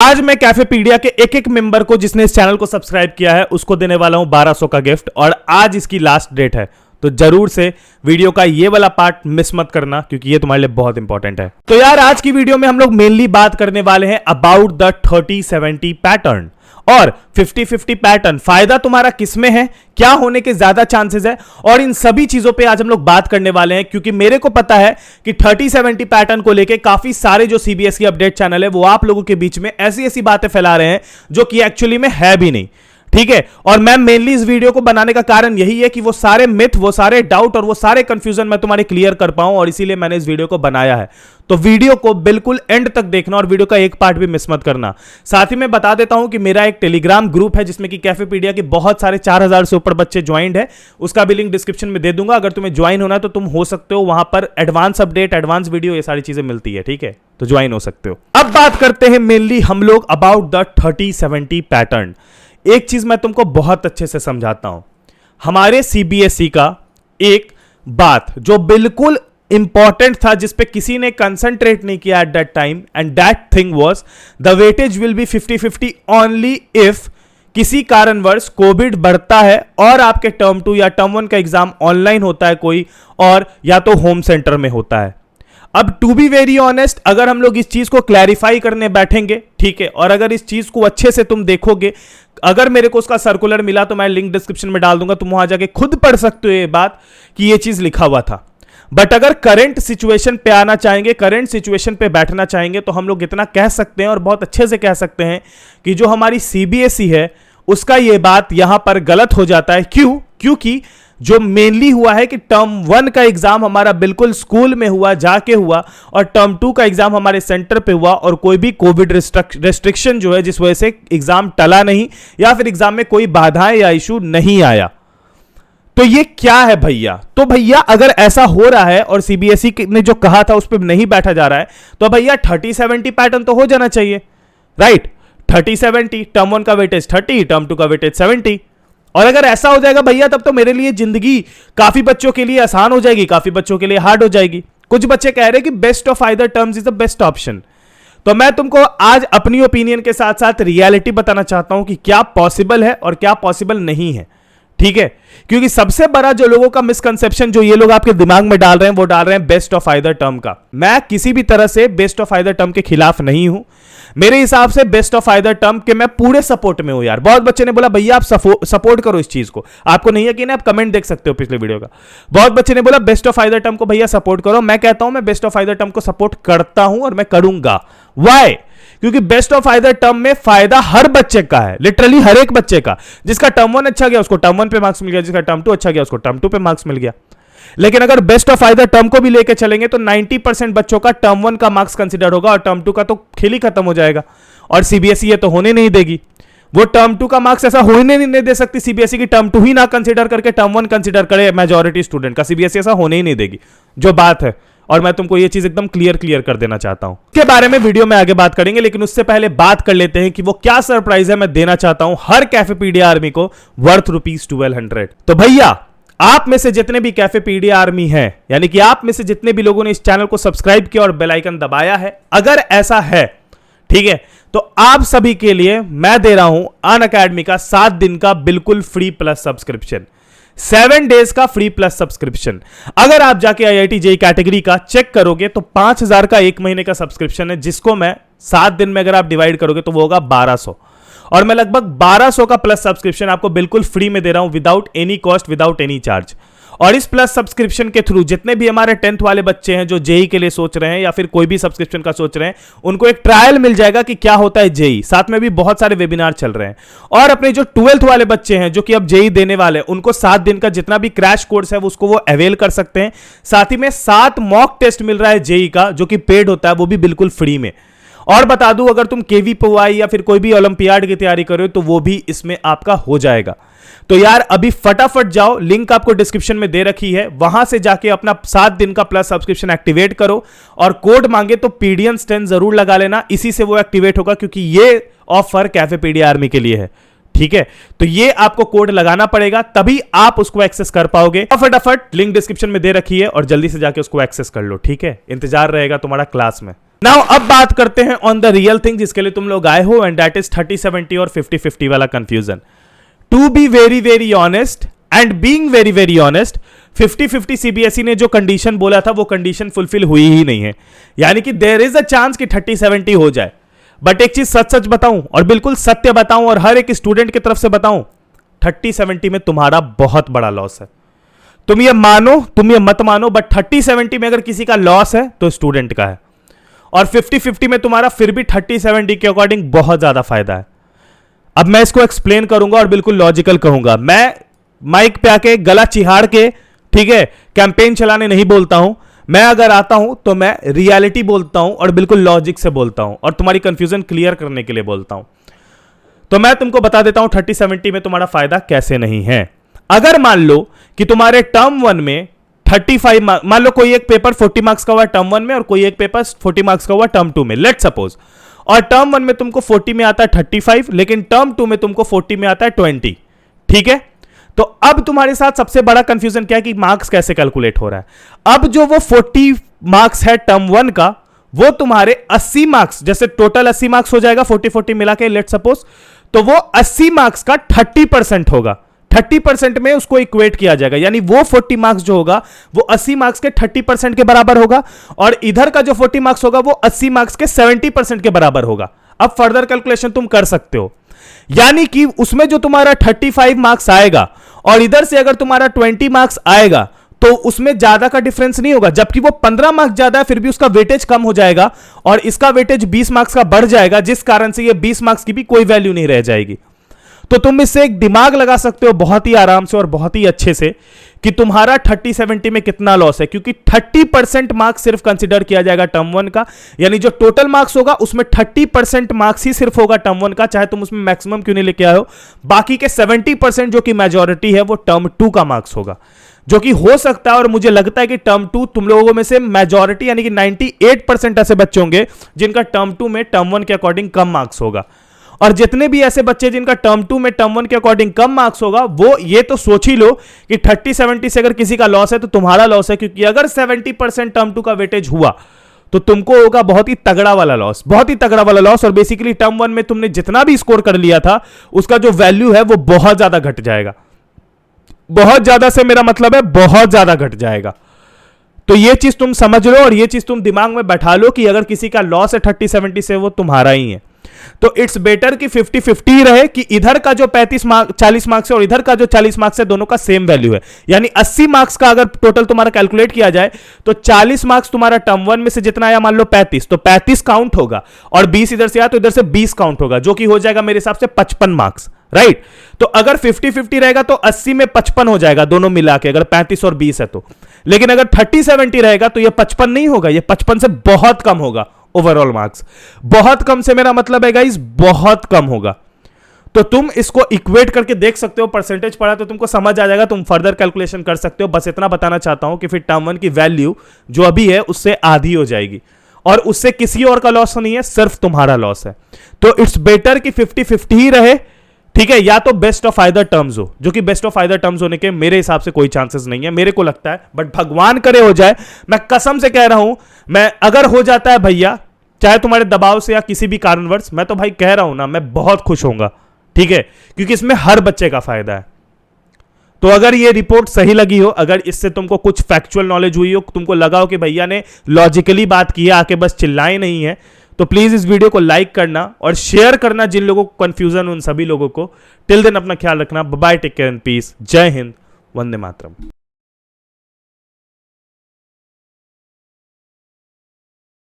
आज मैं कैफेपीडिया के एक एक मेंबर को जिसने इस चैनल को सब्सक्राइब किया है उसको देने वाला हूं 1200 का गिफ्ट और आज इसकी लास्ट डेट है। तो जरूर से वीडियो का ये वाला पार्ट मिस मत करना क्योंकि ये तुम्हारे लिए बहुत इंपॉर्टेंट है। तो यार आज की वीडियो में हम लोग मेनली बात करने वाले हैं अबाउट द 30-70 पैटर्न और 50-50 पैटर्न। फायदा तुम्हारा किसमें है, क्या होने के ज्यादा चांसेस है, और इन सभी चीजों पे आज हम लोग बात करने वाले हैं क्योंकि मेरे को पता है कि 30-70 पैटर्न को लेके काफी सारे जो सीबीएसई अपडेट चैनल है वो आप लोगों के बीच में ऐसी ऐसी बातें फैला रहे हैं जो कि एक्चुअली में है भी नहीं। ठीक है, और मैं मेनली इस वीडियो को बनाने का कारण यही है कि वो सारे मिथ, वो सारे डाउट और वो सारे कंफ्यूजन मैं तुम्हारे क्लियर कर पाऊं, और इसीलिए मैंने इस वीडियो को बनाया है। तो वीडियो को बिल्कुल एंड तक देखना और वीडियो का एक पार्ट भी मिस मत करना। साथ ही मैं बता देता हूं कि मेरा एक टेलीग्राम ग्रुप है जिसमें कि कैफेपीडिया के बहुत सारे 4000 से ऊपर बच्चे ज्वाइंट है। उसका भी लिंक डिस्क्रिप्शन में दे दूंगा। अगर तुम्हें ज्वाइन होना है तो तुम हो सकते हो, वहां पर एडवांस अपडेट, एडवांस वीडियो, ये सारी चीजें मिलती है। ठीक है, तो ज्वाइन हो सकते हो। अब बात करते हैं मेनली हम लोग अबाउट द 30-70 पैटर्न। एक चीज मैं तुमको बहुत अच्छे से समझाता हूं। हमारे सीबीएसई का एक बात जो बिल्कुल इंपॉर्टेंट था, जिस पे किसी ने कंसंट्रेट नहीं किया at that time, and that thing was the weightage will be 50-50 only if किसी कारणवश कोविड बढ़ता है और आपके टर्म 2 या टर्म 1 का एग्जाम ऑनलाइन होता है कोई, और या तो होम सेंटर में होता है। अब टू बी वेरी ऑनेस्ट, अगर हम लोग इस चीज को क्लैरिफाई करने बैठेंगे, ठीक है, और अगर इस चीज को अच्छे से तुम देखोगे, अगर मेरे को उसका सर्कुलर मिला तो मैं लिंक डिस्क्रिप्शन में डाल दूंगा, तुम वहां जाके खुद पढ़ सकते हो ये बात कि ये चीज लिखा हुआ था। बट अगर करंट सिचुएशन पे आना चाहेंगे, करंट सिचुएशन पे बैठना चाहेंगे, तो हम लोग इतना कह सकते हैं और बहुत अच्छे से कह सकते हैं कि जो हमारी सीबीएसई है उसका ये बात यहां पर गलत हो जाता है। क्योंकि जो मेनली हुआ है कि टर्म 1 का एग्जाम हमारा बिल्कुल स्कूल में हुआ, जाके हुआ, और टर्म 2 का एग्जाम हमारे सेंटर पे हुआ, और कोई भी कोविड रेस्ट्रिक्शन जो है जिस वजह से एग्जाम टला नहीं या फिर एग्जाम में कोई बाधाएं या इशू नहीं आया। तो ये क्या है भैया? तो भैया अगर ऐसा हो रहा है और सीबीएसई ने जो कहा था उस पर नहीं बैठा जा रहा है, तो भैया 30-70 पैटर्न तो हो जाना चाहिए, राइट? 30-70, टर्म 1 का वेटेज 30, टर्म 2 का वेटेज 70। और अगर ऐसा हो जाएगा भैया तब तो मेरे लिए जिंदगी काफी बच्चों के लिए आसान हो जाएगी, काफी बच्चों के लिए हार्ड हो जाएगी। कुछ बच्चे कह रहे हैं कि best of either terms is the best option. तो मैं तुमको आज अपनी ओपिनियन के साथ साथ रियलिटी बताना चाहता हूं कि क्या पॉसिबल है और क्या पॉसिबल नहीं है। ठीक है, क्योंकि सबसे बड़ा जो लोगों का मिसकंसेप्शन जो ये लोग आपके दिमाग में डाल रहे हैं वो डाल रहे हैं बेस्ट ऑफ आइदर टर्म का। मैं किसी भी तरह से बेस्ट ऑफ आइदर टर्म के खिलाफ नहीं हूं। मेरे हिसाब से बेस्ट ऑफ आइदर टर्म के मैं पूरे सपोर्ट में हूं यार। बहुत बच्चे ने बोला भैया आप सपोर्ट करो इस चीज को, आपको नहीं यकीन है आप कमेंट देख सकते हो पिछले वीडियो का। बहुत बच्चे ने बोला बेस्ट ऑफ आइदर टर्म को भैया सपोर्ट करो। मैं कहता हूं मैं बेस्ट ऑफ आइदर टर्म को सपोर्ट करता हूं और मैं करूंगा। व्हाई? क्योंकि बेस्ट ऑफ आइदर टर्म में फायदा हर बच्चे का है, लिटरली हर एक बच्चे का। जिसका टर्म 1 अच्छा गया उसको टर्म 1 पे मार्क्स मिल गया, जिसका टर्म 2 अच्छा गया उसको टर्म 2 पे मार्क्स मिल गया। लेकिन अगर बेस्ट ऑफ आइदर टर्म को भी लेके चलेंगे तो 90% बच्चों का टर्म 1 का मार्क्स कंसीडर होगा और टर्म 2 का तो खेल ही खत्म हो जाएगा। और सीबीएसई ये तो होने नहीं देगी, वो टर्म 2 का मार्क्स ऐसा होने नहीं दे सकती सीबीएसई की टर्म 2 ही ना कंसीडर करके टर्म 1 कंसीडर करे मेजॉरिटी स्टूडेंट का। सीबीएसई ऐसा होने ही नहीं देगी, जो बात है। और मैं तुमको ये चीज एकदम क्लियर कर देना चाहता हूं। इसके बारे में वीडियो में आगे बात करेंगे, लेकिन उससे पहले बात कर लेते हैं कि वो क्या सरप्राइज है मैं देना चाहता हूं हर कैफेपीडिया आर्मी को वर्थ ₹1200। तो भैया आप में से जितने भी कैफेपीडिया आर्मी हैं, यानी कि आप में से जितने भी लोगों ने इस चैनल को सब्सक्राइब किया और बेल आइकन दबाया है, अगर ऐसा है, ठीक है, तो आप सभी के लिए मैं दे रहा हूं अनअकैडमी का 7 दिन का बिल्कुल फ्री प्लस सब्सक्रिप्शन, 7 डेज का फ्री प्लस सब्सक्रिप्शन। अगर आप जाके आईआईटी जेईई कैटेगरी का चेक करोगे तो 5000 का 1 महीने का सब्सक्रिप्शन है, जिसको मैं 7 दिन में अगर आप डिवाइड करोगे तो वो होगा 1200, और मैं लगभग 1200 का प्लस सब्सक्रिप्शन आपको बिल्कुल फ्री में दे रहा हूं, without any cost, without any charge. और इस प्लस सब्सक्रिप्शन के थ्रू जितने भी हमारे 10th वाले बच्चे हैं जो जेईई के लिए सोच रहे हैं या फिर कोई भी सब्सक्रिप्शन का सोच रहे हैं, उनको एक ट्रायल मिल जाएगा कि क्या होता है जेईई। साथ में भी बहुत सारे वेबिनार चल रहे हैं। और अपने जो 12th वाले बच्चे हैं जो कि अब जेईई देने वाले हैं, उनको 7 दिन का जितना भी क्रैश कोर्स है उसको वो अवेल कर सकते हैं। साथ ही में 7 मॉक टेस्ट मिल रहा है जेईई का, जो कि पेड होता है, वो भी बिल्कुल फ्री में। और बता दूं, अगर तुम केवीपीवाई या फिर कोई भी ओलंपियाड की तैयारी कर रहे हो तो वो भी इसमें आपका हो जाएगा। तो यार अभी फटाफट जाओ, लिंक आपको डिस्क्रिप्शन में दे रखी है, वहां से जाके अपना 7 दिन का प्लस सब्सक्रिप्शन एक्टिवेट करो, और कोड मांगे तो PDN10 जरूर लगा लेना, इसी से वो एक्टिवेट होगा, क्योंकि ये ऑफर कैफेपीडिया आर्मी के लिए है। ठीक है, तो ये आपको कोड लगाना पड़ेगा, तभी आप उसको एक्सेस कर पाओगे। फटाफट लिंक डिस्क्रिप्शन में दे रखी है और जल्दी से जाके उसको एक्सेस कर लो। ठीक है, इंतजार रहेगा तुम्हारा क्लास में। नाउ अब बात करते हैं ऑन द रियल थिंग जिसके लिए तुम लोग आए हो, एंड दैट इज 30-70 और 50-50 वाला confusion. To be very very honest and being very very honest, 50-50 CBSE ने जो कंडीशन बोला था वो कंडीशन फुलफिल हुई ही नहीं है. यानी कि देयर इज अ चांस कि 30-70 हो जाए. बट एक चीज सच सच बताऊं और बिल्कुल सत्य बताऊं और हर एक स्टूडेंट की तरफ से बताऊं, 30-70 में तुम्हारा बहुत बड़ा लॉस है. तुम ये मानो, तुम ये मत मानो, बट 30-70 में अगर किसी का लॉस है तो स्टूडेंट का है. और 50-50 में तुम्हारा फिर भी 30-70 के अकॉर्डिंग बहुत ज्यादा फायदा है. अब मैं इसको एक्सप्लेन करूंगा और बिल्कुल लॉजिकल कहूंगा. मैं माइक पे आके गला चिहाड़ के, ठीक है, कैंपेन चलाने नहीं बोलता हूं. मैं अगर आता हूं तो मैं रियलिटी बोलता हूं और बिल्कुल लॉजिक से बोलता हूं और तुम्हारी कंफ्यूजन क्लियर करने के लिए बोलता हूं. तो मैं तुमको बता देता हूं 30-70 में तुम्हारा फायदा कैसे नहीं है. अगर मान लो कि तुम्हारे टर्म 1 में 35 मार्क्स, मान लो कोई एक पेपर 40 मार्क्स का हुआ टर्म 1 में और कोई एक पेपर 40 मार्क्स का हुआ टर्म 2 में, लेट्स सपोज. और टर्म 1 में तुमको 40 में आता है 35, लेकिन टर्म 2 में तुमको 40 में आता है 20. ठीक है. तो अब तुम्हारे साथ सबसे बड़ा कंफ्यूजन क्या है कि मार्क्स कैसे कैलकुलेट हो रहा है. अब जो वो 40 मार्क्स है टर्म 1 का, वो तुम्हारे 80 मार्क्स, जैसे टोटल 80 मार्क्स हो जाएगा 40-40 मिला के, लेट सपोज, तो वो 80 मार्क्स का 30% होगा. 30% में उसको इक्वेट किया जाएगा, यानी वो 40 मार्क्स जो होगा वो 80 मार्क्स के 30% के बराबर होगा, और इधर का जो 40 मार्क्स होगा वो 80 मार्क्स के 70% के बराबर होगा. अब फर्दर कैलकुलेशन तुम कर सकते हो. यानी कि उसमें जो तुम्हारा 35 मार्क्स आएगा और इधर से अगर तुम्हारा 20 मार्क्स आएगा तो उसमें ज्यादा का डिफरेंस नहीं होगा, जबकि वो 15 मार्क्स ज्यादा है फिर भी उसका वेटेज कम हो जाएगा और इसका वेटेज 20 मार्क्स का बढ़ जाएगा, जिस कारण से ये 20 मार्क्स की भी कोई वैल्यू नहीं रह जाएगी. तो तुम इससे एक दिमाग लगा सकते हो बहुत ही आराम से और बहुत ही अच्छे से कि तुम्हारा 30-70 में कितना लॉस है, क्योंकि 30% मार्क्स सिर्फ कंसीडर किया जाएगा टर्म 1 का. यानी जो टोटल मार्क्स होगा उसमें 30% मार्क्स ही सिर्फ होगा टर्म 1 का, चाहे तुम उसमें मैक्सिमम क्यों नहीं लेके आए हो. बाकी के 70% जो कि मेजॉरिटी है वो टर्म 2 का मार्क्स होगा, जो कि हो सकता है और मुझे लगता है कि टर्म 2 तुम लोगों में से मेजॉरिटी यानी कि 98% ऐसे बच्चे होंगे जिनका टर्म 2 में टर्म 1 के अकॉर्डिंग कम मार्क्स होगा. और जितने भी ऐसे बच्चे जिनका टर्म 2 में टर्म 1 के अकॉर्डिंग कम मार्क्स होगा, वो ये तो सोच ही लो कि 30-70 से अगर किसी का लॉस है तो तुम्हारा लॉस है, क्योंकि अगर 70% टर्म 2 का वेटेज हुआ तो तुमको होगा बहुत ही तगड़ा वाला लॉस, बहुत ही तगड़ा वाला लॉस. और बेसिकली टर्म 1 में तुमने जितना भी स्कोर कर लिया था उसका जो वैल्यू है वो बहुत ज्यादा घट जाएगा. बहुत ज्यादा से मेरा मतलब है बहुत ज्यादा घट जाएगा. तो ये चीज तुम समझ लो और ये चीज तुम दिमाग में बैठा लो कि अगर किसी का लॉस है 30-70 से वो तुम्हारा ही है. तो इट्स बेटर कि 50-50 रहे, कि इधर का जो 40 मार्क्स है और इधर का जो 40 मार्क्स है दोनों का सेम वैल्यू है. यानी 80 मार्क्स का अगर टोटल तुम्हारा कैलकुलेट किया जाए तो 40 मार्क्स तुम्हारा टर्म 1 में से जितना आया, मान लो 35, तो 35 काउंट होगा और 20 इधर से आया तो इधर से 20 काउंट होगा, जो कि हो जाएगा मेरे हिसाब से 55 मार्क्स. राइट. तो अगर 50-50 रहेगा तो 80 में 55 हो जाएगा दोनों मिला के, अगर 35 और 20 है तो. लेकिन अगर 30-70 रहेगा तो ये 55 नहीं होगा, ये 55 से बहुत कम होगा ओवरऑल मार्क्स. बहुत कम से मेरा मतलब है गाइस बहुत कम होगा. तो तुम इसको इक्वेट करके देख सकते हो, परसेंटेज पढ़ा तो तुमको समझ आ जाएगा, तुम फर्दर कैलकुलेशन कर सकते हो. बस इतना बताना चाहता हूं कि फिर टर्म 1 की वैल्यू जो अभी है उससे आधी हो जाएगी और उससे किसी और का लॉस नहीं है, सिर्फ तुम्हारा लॉस है. तो इट्स बेटर कि 50-50 ही रहे. ठीक है. या तो बेस्ट ऑफ आइदर टर्म्स हो, जो कि बेस्ट ऑफ आइदर टर्म्स होने के मेरे हिसाब से कोई चांसेस नहीं है, मेरे को लगता है. बट भगवान करे हो जाए, मैं कसम से कह रहा हूं, मैं अगर हो जाता है भैया, चाहे तुम्हारे दबाव से या किसी भी कारणवश, मैं तो भाई कह रहा हूं ना, मैं बहुत खुश होऊंगा. ठीक है. क्योंकि इसमें हर बच्चे का फायदा है. तो अगर ये रिपोर्ट सही लगी हो, अगर इससे तुमको कुछ फैक्चुअल नॉलेज हुई हो, तुमको लगा हो कि भैया ने लॉजिकली बात की है, आके बस चिल्लाए नहीं है, तो प्लीज इस वीडियो को लाइक करना और शेयर करना जिन लोगों को कंफ्यूजन, उन सभी लोगों को. टिल देन अपना ख्याल रखना. Bye, take care and peace. जय हिंद, वंदे मातरम.